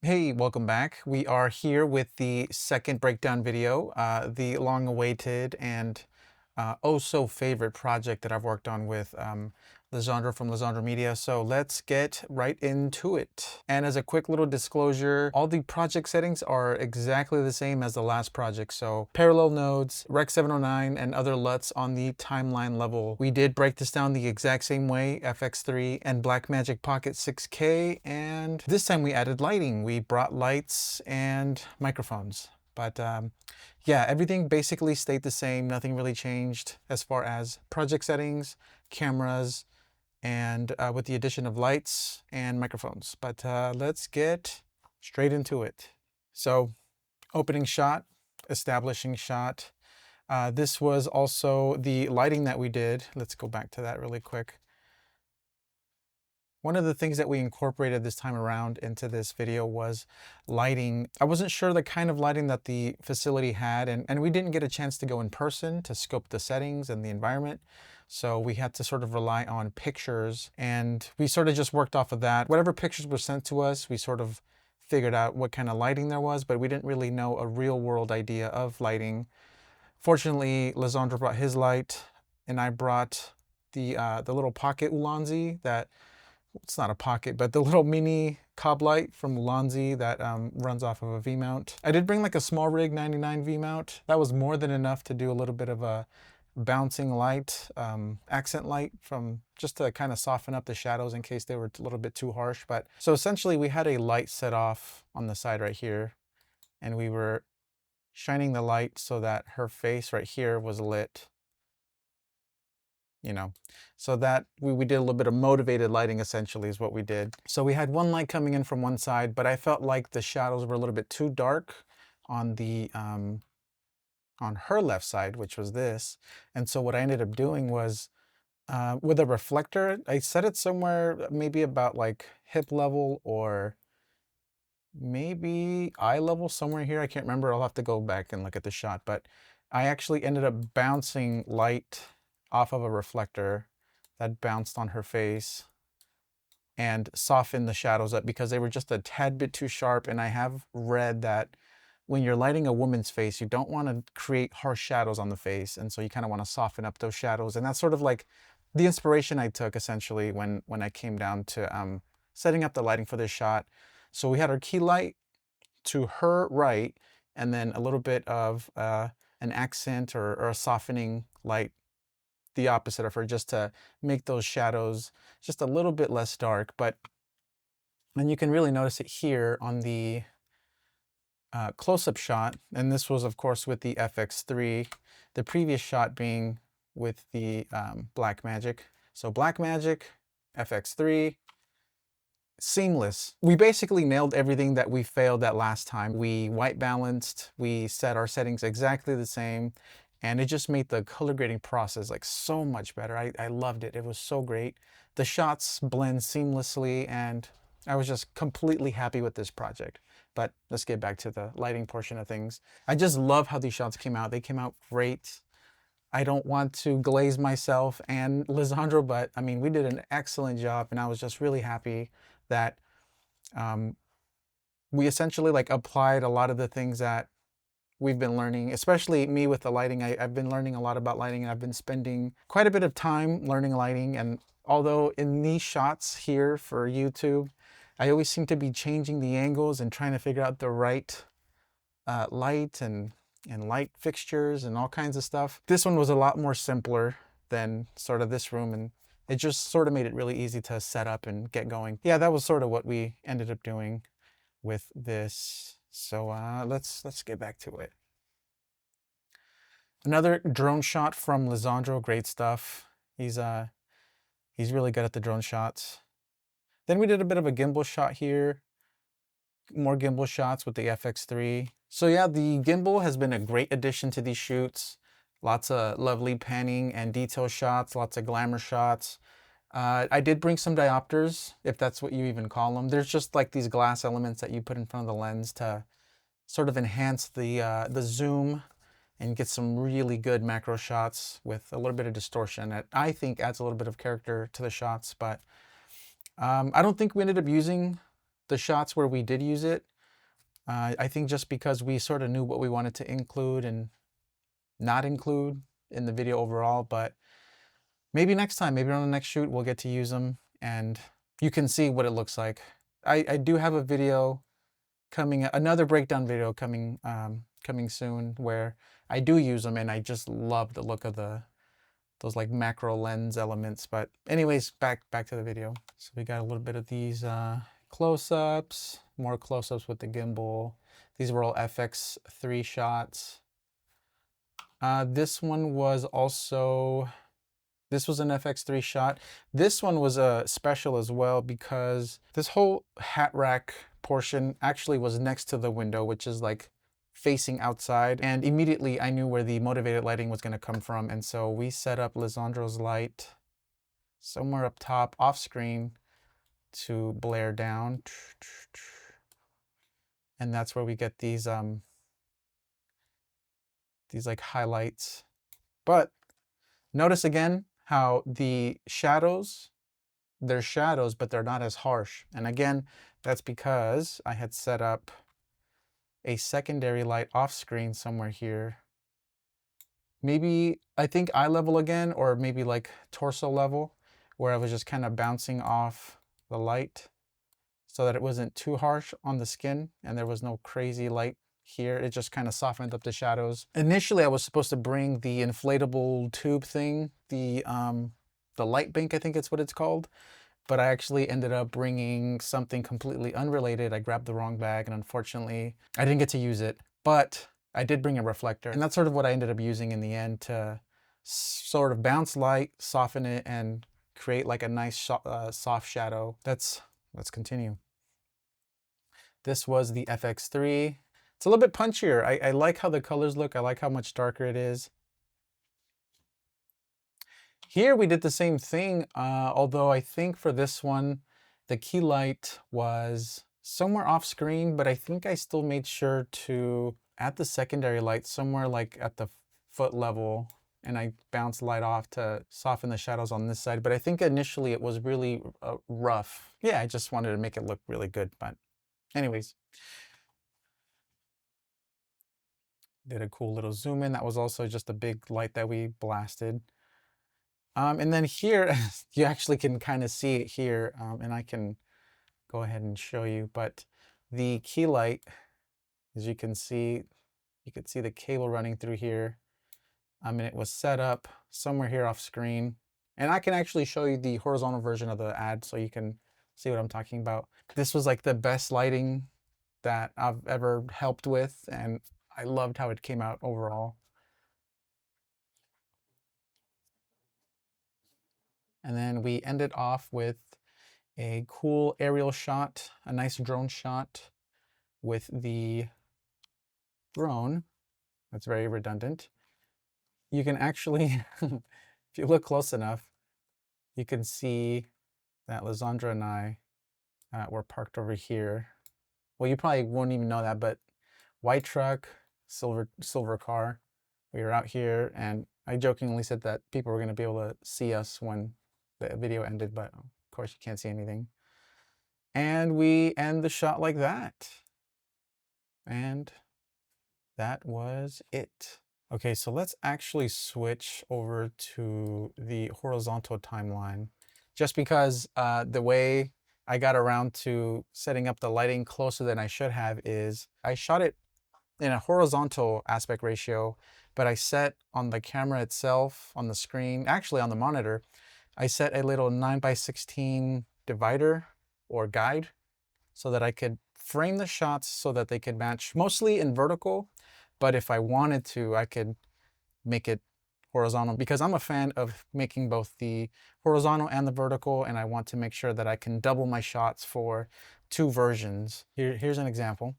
Hey, welcome back. We are here with the second breakdown video, the long-awaited and oh so favorite project that I've worked on with Lisandro from Lisandro Media. So let's get right into it. And as a quick little disclosure, all the project settings are exactly the same as the last project. So parallel nodes, Rec 709, and other LUTs on the timeline level. We did break this down the exact same way, FX3 and Blackmagic Pocket 6K, and this time we added lighting. We brought lights and microphones. But yeah, everything basically stayed the same. Nothing really changed as far as project settings, cameras, and with the addition of lights and microphones. But let's get straight into it. So opening shot, establishing shot. This was also the lighting that we did. Let's go back to that really quick. One of the things that we incorporated this time around into this video was lighting. I wasn't sure the kind of lighting that the facility had, and we didn't get a chance to go in person to scope the settings and the environment. So we had to sort of rely on pictures, and we sort of just worked off of that. Whatever pictures were sent to us, we sort of figured out what kind of lighting there was, but we didn't really know a real world idea of lighting. Fortunately, Lisandro brought his light, and I brought the little pocket Ulanzi that, it's not a pocket, but the little mini cob light from Ulanzi that runs off of a V-mount. I did bring like a small rig 99 V-mount. That was more than enough to do a little bit of a bouncing light, accent light, from just to kind of soften up the shadows in case they were a little bit too harsh. But so essentially we had a light set off on the side right here, and we were shining the light so that her face right here was lit. So that we did a little bit of motivated lighting, essentially, is what we did. So we had one light coming in from one side, but I felt like the shadows were a little bit too dark on the on her left side, which was this. And so what I ended up doing was with a reflector, I set it somewhere maybe about like hip level or maybe eye level, somewhere here. I can't remember. I'll have to go back and look at the shot, but I actually ended up bouncing light off of a reflector that bounced on her face and softened the shadows up because they were just a tad bit too sharp. And I have read that when you're lighting a woman's face, you don't want to create harsh shadows on the face. And so you kind of want to soften up those shadows. And that's sort of like the inspiration I took, essentially, when I came down to setting up the lighting for this shot. So we had our key light to her right, and then a little bit of an accent or a softening light the opposite of her, just to make those shadows just a little bit less dark. And you can really notice it here on the close-up shot, and this was of course with the FX3, the previous shot being with the Blackmagic. So Blackmagic, FX3, seamless. We basically nailed everything that we failed that last time. We white balanced, we set our settings exactly the same, and it just made the color grading process like so much better. I loved it. It was so great. The shots blend seamlessly, and I was just completely happy with this project. But let's get back to the lighting portion of things. I just love how these shots came out. They came out great. I don't want to glaze myself and Lisandro, but I mean, we did an excellent job, and I was just really happy that we essentially like applied a lot of the things that we've been learning, especially me with the lighting. I've been learning a lot about lighting, and I've been spending quite a bit of time learning lighting. And although in these shots here for YouTube, I always seem to be changing the angles and trying to figure out the right light and light fixtures and all kinds of stuff. This one was a lot more simpler than sort of this room, and it just sort of made it really easy to set up and get going. Yeah, that was sort of what we ended up doing with this. So let's get back to it. Another drone shot from Lisandro, great stuff. He's really good at the drone shots. Then we did a bit of a gimbal shot here, more gimbal shots with the FX3. So yeah, the gimbal has been a great addition to these shoots. Lots of lovely panning and detail shots, lots of glamour shots. I did bring some diopters, if that's what you even call them. There's just like these glass elements that you put in front of the lens to sort of enhance the zoom and get some really good macro shots with a little bit of distortion that I think adds a little bit of character to the shots. But I don't think we ended up using the shots where we did use it, I think just because we sort of knew what we wanted to include and not include in the video overall, but maybe next time, maybe on the next shoot, we'll get to use them and you can see what it looks like. I do have a video coming, another breakdown video coming coming soon where I do use them and I just love the look of those like macro lens elements. But anyways, back to the video. So we got a little bit of these close-ups, more close-ups with the gimbal. These were all FX3 shots. This one was also, this was an FX3 shot. This one was a special as well because this whole hat rack portion actually was next to the window, which is like facing outside. And immediately I knew where the motivated lighting was going to come from. And so we set up Lisandro's light somewhere up top off screen to blare down. And that's where we get these like highlights. But notice again how the shadows, they're shadows, but they're not as harsh. And again, that's because I had set up a secondary light off screen somewhere here. Maybe, I think eye level again, or maybe like torso level, where I was just kind of bouncing off the light so that it wasn't too harsh on the skin and there was no crazy light here. It just kind of softened up the shadows. Initially, I was supposed to bring the inflatable tube thing, the light bank, I think it's what it's called. But I actually ended up bringing something completely unrelated. I grabbed the wrong bag and unfortunately I didn't get to use it, but I did bring a reflector. And that's sort of what I ended up using in the end to sort of bounce light, soften it, and create like a nice soft shadow. Let's continue. This was the FX3. It's a little bit punchier. I like how the colors look. I like how much darker it is. Here we did the same thing, although I think for this one, the key light was somewhere off screen, but I think I still made sure to add the secondary light somewhere like at the foot level, and I bounced light off to soften the shadows on this side. But I think initially it was really rough. Yeah, I just wanted to make it look really good, but anyways. Did a cool little zoom in. That was also just a big light that we blasted. And then here, you actually can kind of see it here, and I can go ahead and show you, but the key light, as you can see, you could see the cable running through here. And it was set up somewhere here off screen. And I can actually show you the horizontal version of the ad so you can see what I'm talking about. This was like the best lighting that I've ever helped with, and I loved how it came out overall. And then we ended off with a cool aerial shot, a nice drone shot with the drone. That's very redundant. You can actually, if you look close enough, you can see that Lisandra and I were parked over here. Well, you probably won't even know that, but white truck, silver car. We were out here, and I jokingly said that people were going to be able to see us when the video ended, but of course you can't see anything. And we end the shot like that. And that was it. Okay, so let's actually switch over to the horizontal timeline. Just because the way I got around to setting up the lighting closer than I should have is I shot it in a horizontal aspect ratio, but I set on the camera itself, on the screen, actually on the monitor, I set a little 9:16 divider or guide so that I could frame the shots so that they could match mostly in vertical, but if I wanted to, I could make it horizontal because I'm a fan of making both the horizontal and the vertical, and I want to make sure that I can double my shots for two versions. Here's an example.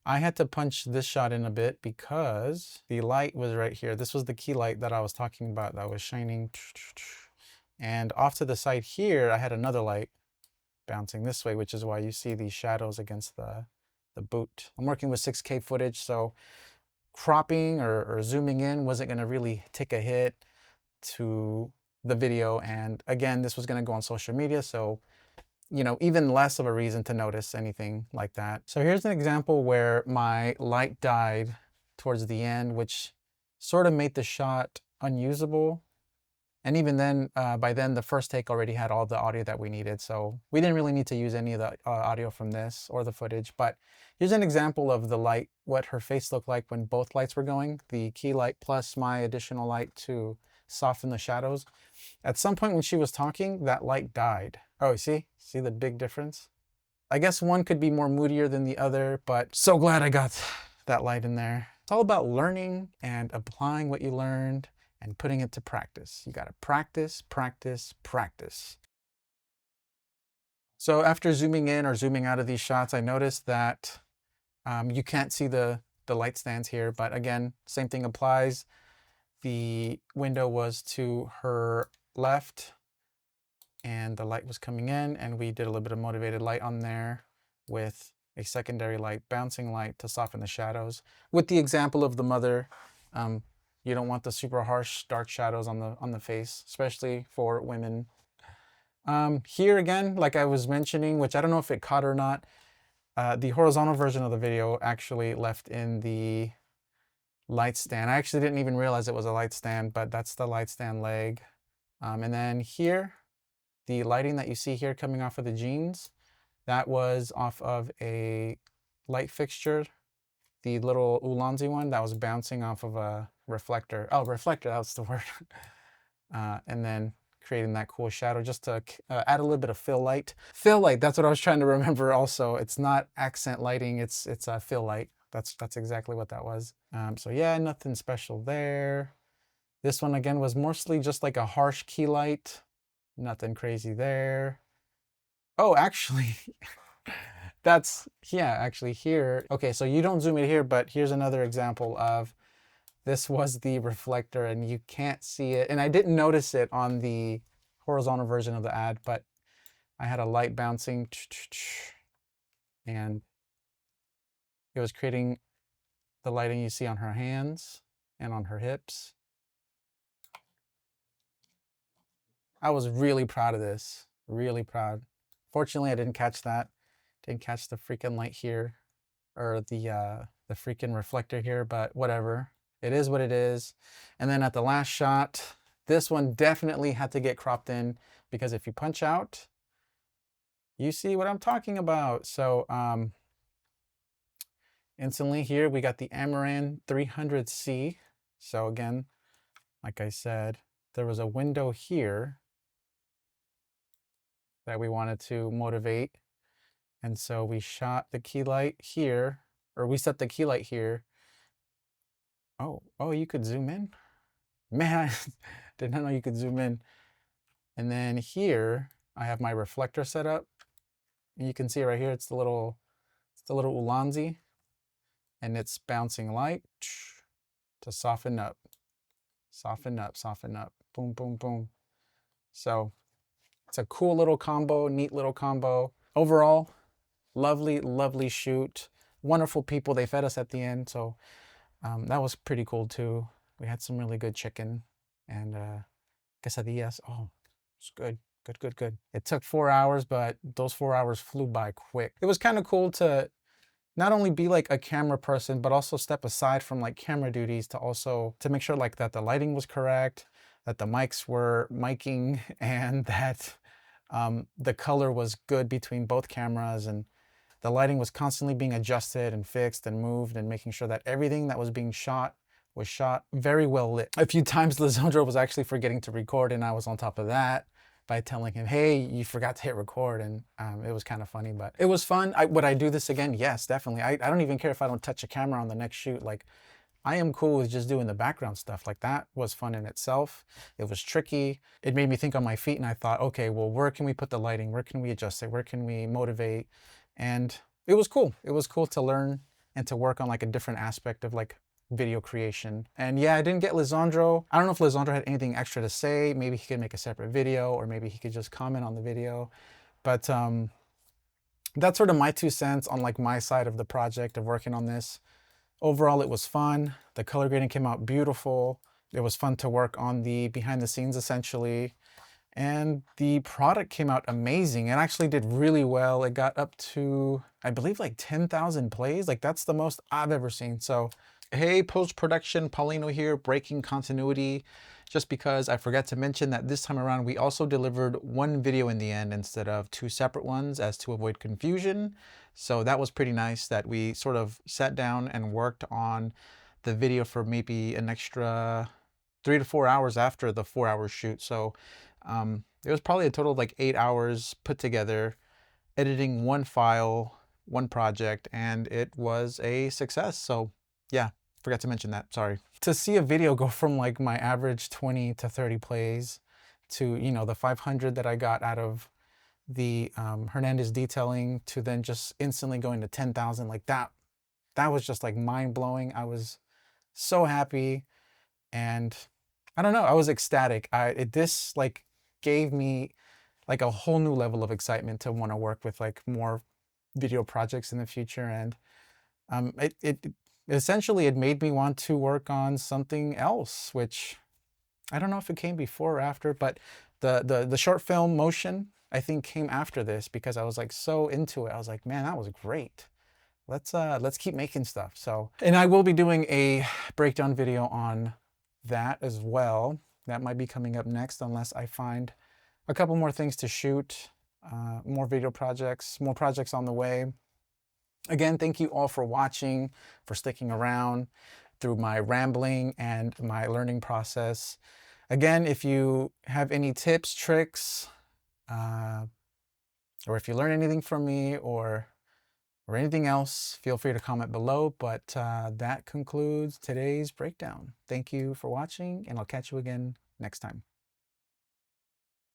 I had to punch this shot in a bit because the light was right here. This was the key light that I was talking about that was shining. And off to the side here, I had another light bouncing this way, which is why you see these shadows against the boot. I'm working with 6K footage, so cropping or zooming in wasn't going to really take a hit to the video. And again, this was going to go on social media, so you know, even less of a reason to notice anything like that. So here's an example where my light died towards the end, which sort of made the shot unusable. And even then, by then, the first take already had all the audio that we needed. So we didn't really need to use any of the audio from this or the footage. But here's an example of the light, what her face looked like when both lights were going. The key light plus my additional light to soften the shadows. At some point when she was talking, that light died. Oh, see the big difference? I guess one could be more moodier than the other, but so glad I got that light in there. It's all about learning and applying what you learned and putting it to practice. You gotta practice, practice, practice. So after zooming in or zooming out of these shots, I noticed that you can't see the light stands here, but again, same thing applies. The window was to her left and the light was coming in, and we did a little bit of motivated light on there with a secondary light, bouncing light to soften the shadows. With the example of the mother, you don't want the super harsh dark shadows on the face, especially for women. Here again, like I was mentioning, which I don't know if it caught or not, the horizontal version of the video actually left in the light stand. I actually didn't even realize it was a light stand, but that's the light stand leg. And then here, the lighting that you see here coming off of the jeans, that was off of a light fixture, the little Ulanzi one that was bouncing off of a reflector. Oh, reflector, that's the word. And then creating that cool shadow just to add a little bit of fill light. Fill light, that's what I was trying to remember also. It's not accent lighting, it's a fill light. That's exactly what that was. So yeah, nothing special there. This one again was mostly just like a harsh key light. Nothing crazy there. Oh, actually, actually here. Okay, so you don't zoom it here, but here's another example of, this was the reflector and you can't see it. And I didn't notice it on the horizontal version of the ad, but I had a light bouncing and it was creating the lighting you see on her hands and on her hips. I was really proud of this, really proud. Fortunately, I didn't catch that. Didn't catch the freaking light here, or the freaking reflector here, but whatever. It is what it is. And then at the last shot, this one definitely had to get cropped in, because if you punch out, you see what I'm talking about. So instantly here, we got the Amaran 300C. So again, like I said, there was a window here that we wanted to motivate. And so we shot the key light here, or we set the key light here. Oh, you could zoom in? Man, I did not know you could zoom in. And then here, I have my reflector set up. And you can see right here, it's the little Ulanzi. And it's bouncing light to soften up. Soften up, soften up. Boom, boom, boom. So it's a cool little combo, neat little combo. Overall, lovely, lovely shoot. Wonderful people. They fed us at the end. So that was pretty cool too. We had some really good chicken and quesadillas. Oh, it's good. Good, good, good. It took 4 hours, but those 4 hours flew by quick. It was kind of cool to not only be like a camera person, but also step aside from like camera duties to make sure like that the lighting was correct, that the mics were miking, and that the color was good between both cameras, and the lighting was constantly being adjusted and fixed and moved, and making sure that everything that was being shot was shot very well lit. A few times Lisandro was actually forgetting to record, and I was on top of that by telling him, hey, you forgot to hit record. And it was kind of funny, but it was fun. Would I do this again? Yes, definitely. I don't even care if I don't touch a camera on the next shoot. Like, I am cool with just doing the background stuff. Like, that was fun in itself. It was tricky. It made me think on my feet, and I thought, okay, well, where can we put the lighting? Where can we adjust it? Where can we motivate? And it was cool. It was cool to learn and to work on like a different aspect of like video creation. And yeah, I didn't get Lisandro. I don't know if Lisandro had anything extra to say. Maybe he could make a separate video, or maybe he could just comment on the video. But that's sort of my 2 cents on like my side of the project of working on this. Overall, it was fun. The color grading came out beautiful. It was fun to work on the behind the scenes essentially. And the product came out amazing. It actually did really well. It got up to, I believe, like 10,000 plays. Like that's the most I've ever seen. So, hey, post-production, Paulino here, breaking continuity. Just because I forgot to mention that this time around, we also delivered one video in the end instead of two separate ones as to avoid confusion. So that was pretty nice that we sort of sat down and worked on the video for maybe an extra 3 to 4 hours after the 4-hour shoot. So it was probably a total of like 8 hours put together, editing one file, one project, and it was a success. So yeah, forgot to mention that, sorry. To see a video go from like my average 20 to 30 plays to, you know, the 500 that I got out of the Hernandez detailing to then just instantly going to 10,000, like that was just like mind blowing. I was so happy, and I don't know, I was ecstatic. This like gave me like a whole new level of excitement to want to work with like more video projects in the future. And it essentially, it made me want to work on something else, which I don't know if it came before or after, but the short film motion, I think, came after this because I was like so into it. I was like, man, that was great. Let's keep making stuff. So, and I will be doing a breakdown video on that as well. That might be coming up next unless I find a couple more things to shoot, more video projects, more projects on the way. Again, thank you all for watching, for sticking around through my rambling and my learning process. Again, if you have any tips, tricks, or if you learn anything from me or anything else, feel free to comment below. But that concludes today's breakdown. Thank you for watching, and I'll catch you again next time.